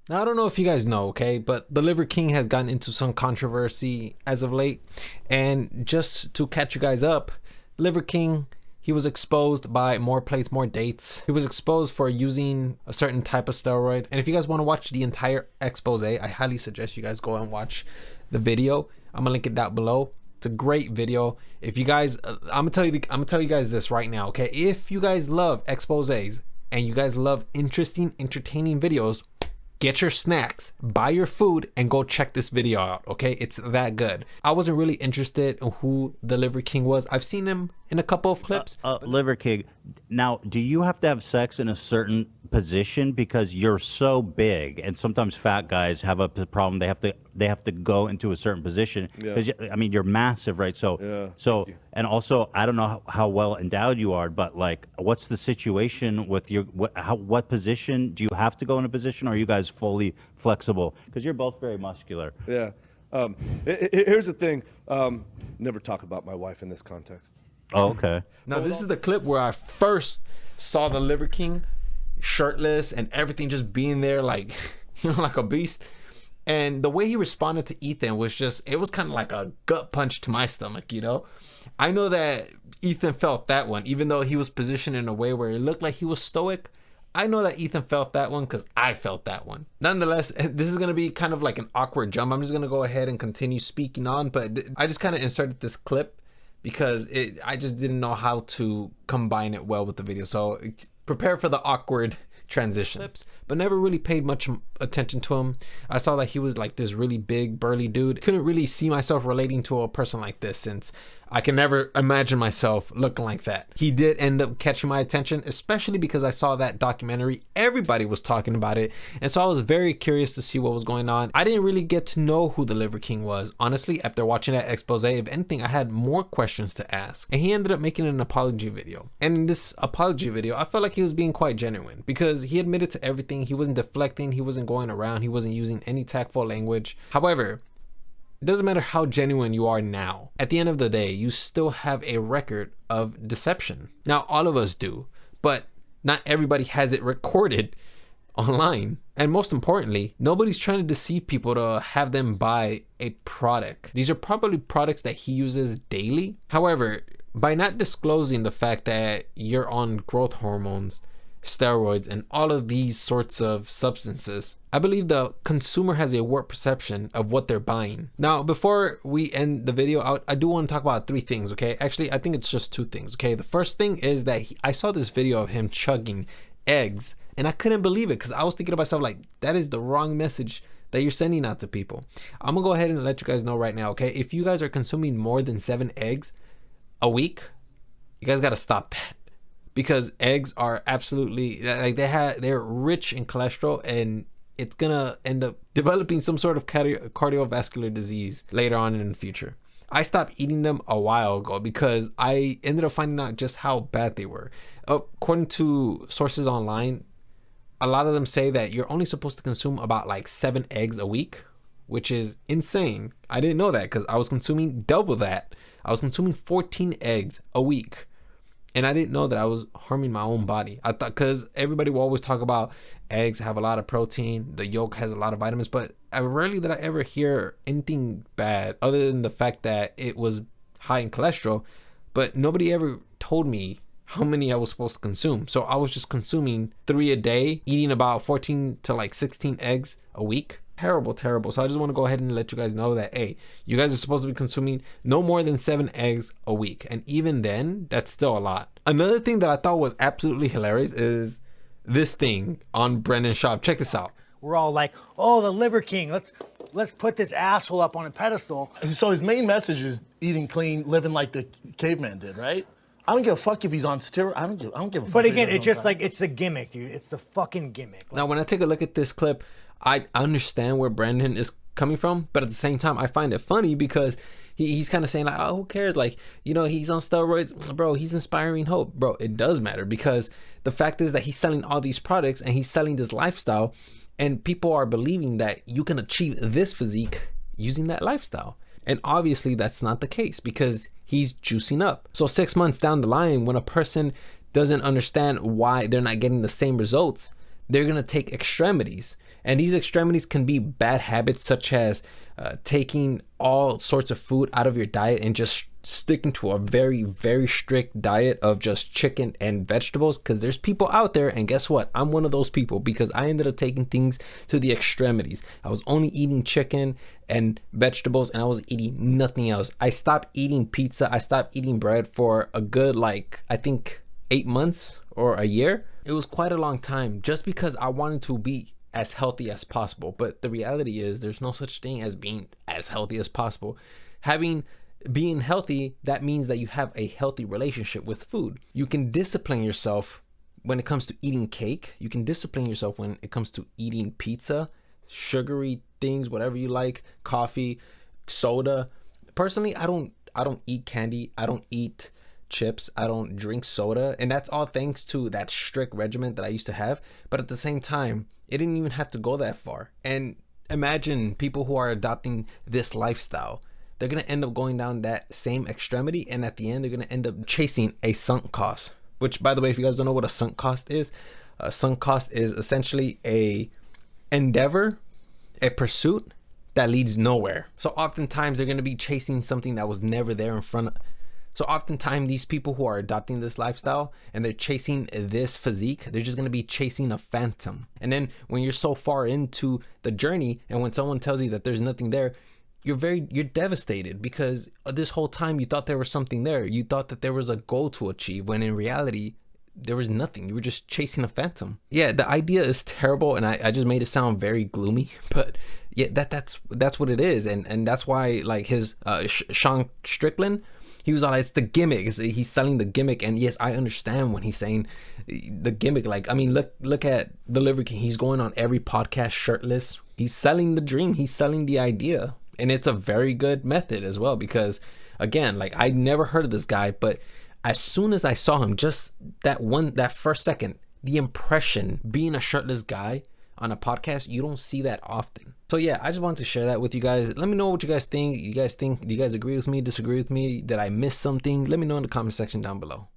Now, I don't know if you guys know, okay, but the Liver King has gotten into some controversy as of late. And just to catch you guys up, Liver King, he was exposed by More Plates, More Dates. He was exposed for using a certain type of steroid. And if you guys want to watch the entire expose, I highly suggest you guys go and watch the video. I'm gonna link it down below. It's a great video. If you guys, I'm gonna tell you guys this right now, okay? If you guys love exposés and you guys love interesting, entertaining videos, get your snacks, buy your food, and go check this video out, okay? It's that good. I wasn't really interested in who the Liver King was. I've seen him in a couple of clips. Liver King, now, do you have to have sex in a certain position because you're so big, and sometimes fat guys have a problem. They have to go into a certain position because I mean you're massive, right? So and also I don't know how well endowed you are, but like, what's the situation with your what position do you have to go in a position? Or are you guys fully flexible? Because you're both very muscular. Yeah. Here's the thing. Never talk about my wife in this context. Oh, okay. Now, this is the clip where I first saw the Liver King shirtless and everything just being there like, you know, like a beast. And the way he responded to Ethan was just, it was kind of like a gut punch to my stomach, you know? I know that Ethan felt that one, even though he was positioned in a way where it looked like he was stoic. I know that Ethan felt that one because I felt that one. Nonetheless, this is going to be kind of like an awkward jump. I'm just going to go ahead and continue speaking on, but I just kind of inserted this clip because I just didn't know how to combine it well with the video. So prepare for the awkward transition. But never really paid much attention to him. I saw that he was like this really big burly dude. Couldn't really see myself relating to a person like this since I can never imagine myself looking like that. He did end up catching my attention, especially because I saw that documentary. Everybody was talking about it, and so I was very curious to see what was going on. I didn't really get to know who the Liver King was. Honestly, after watching that expose, if anything, I had more questions to ask. And he ended up making an apology video. And in this apology video, I felt like he was being quite genuine because he admitted to everything. He wasn't deflecting, he wasn't going around, he wasn't using any tactful language. However, it doesn't matter how genuine you are now. At the end of the day, you still have a record of deception. Now, all of us do, but not everybody has it recorded online. And most importantly, nobody's trying to deceive people to have them buy a product. These are probably products that he uses daily. However, by not disclosing the fact that you're on growth hormones, steroids, and all of these sorts of substances, I believe the consumer has a warped perception of what they're buying. Now, before we end the video, I do want to talk about three things, okay? Actually, I think it's just two things, okay? The first thing is that I saw this video of him chugging eggs, and I couldn't believe it because I was thinking to myself, like, that is the wrong message that you're sending out to people. I'm gonna go ahead and let you guys know right now, okay? If you guys are consuming more than 7 eggs a week, you guys gotta stop that. Because eggs are absolutely, like, they're rich in cholesterol, and it's gonna end up developing some sort of cardiovascular disease later on in the future. I stopped eating them a while ago because I ended up finding out just how bad they were. According to sources online, a lot of them say that you're only supposed to consume about like 7 eggs a week, which is insane. I didn't know that because I was consuming double that. I was consuming 14 eggs a week. And I didn't know that I was harming my own body. I thought, because everybody will always talk about eggs have a lot of protein, the yolk has a lot of vitamins, but I rarely did I ever hear anything bad other than the fact that it was high in cholesterol. But nobody ever told me how many I was supposed to consume. So I was just consuming 3 a day, eating about 14 to like 16 eggs a week. Terrible. So I just want to go ahead and let you guys know that, hey, you guys are supposed to be consuming no more than 7 eggs a week. And even then, that's still a lot. Another thing that I thought was absolutely hilarious is this thing on Brendan Schaub. Check this out. We're all like, oh, the Liver King. Let's put this asshole up on a pedestal. So his main message is eating clean, living like the caveman did, right? I don't give a fuck if he's on steroids. I don't give a fuck. But again, it's just like, it's the gimmick, dude. It's the fucking gimmick. Now, when I take a look at this clip, I understand where Brandon is coming from, but at the same time, I find it funny because he's kind of saying like, oh, who cares? Like, you know, he's on steroids, bro. He's inspiring hope, bro. It does matter because the fact is that he's selling all these products and he's selling this lifestyle, and people are believing that you can achieve this physique using that lifestyle. And obviously that's not the case because he's juicing up. So 6 months down the line, when a person doesn't understand why they're not getting the same results, they're going to take extremities. And these extremities can be bad habits, such as taking all sorts of food out of your diet and just sticking to a very, very strict diet of just chicken and vegetables. Because there's people out there, and guess what? I'm one of those people, because I ended up taking things to the extremities. I was only eating chicken and vegetables, and I was eating nothing else. I stopped eating pizza. I stopped eating bread for a good, like, I think 8 months or a year. It was quite a long time, just because I wanted to be as healthy as possible. But the reality is, there's no such thing as being as healthy as possible. Being healthy, that means that you have a healthy relationship with food. You can discipline yourself when it comes to eating cake. You can discipline yourself when it comes to eating pizza, sugary things, whatever you like, coffee, soda. Personally, I don't eat candy. I don't eat chips. I don't drink soda. And that's all thanks to that strict regimen that I used to have. But at the same time, it didn't even have to go that far. And imagine people who are adopting this lifestyle. They're going to end up going down that same extremity, and at the end, they're going to end up chasing a sunk cost. Which, by the way, if you guys don't know what a sunk cost is, a sunk cost is essentially a endeavor, a pursuit that leads nowhere. So oftentimes, they're going to be chasing something that was never there in front of. So oftentimes, these people who are adopting this lifestyle and they're chasing this physique, they're just going to be chasing a phantom. And then when you're so far into the journey, and when someone tells you that there's nothing there, you're devastated, because this whole time you thought there was something there. You thought that there was a goal to achieve, when in reality there was nothing. You were just chasing a phantom. Yeah, the idea is terrible, and I just made it sound very gloomy, but yeah, that's what it is. And that's why, like, his Sean Strickland, he was all like, it's the gimmick. He's selling the gimmick. And yes, I understand when he's saying the gimmick. Like, I mean, look at the Liver King. He's going on every podcast shirtless. He's selling the dream. He's selling the idea. And it's a very good method as well, because again, like, I never heard of this guy, but as soon as I saw him, just that first second, the impression, being a shirtless guy on a podcast, you don't see that often. So yeah, I just wanted to share that with you guys. Let me know what you guys think. Do you guys agree with me, disagree with me? Did I miss something? Let me know in the comment section down below.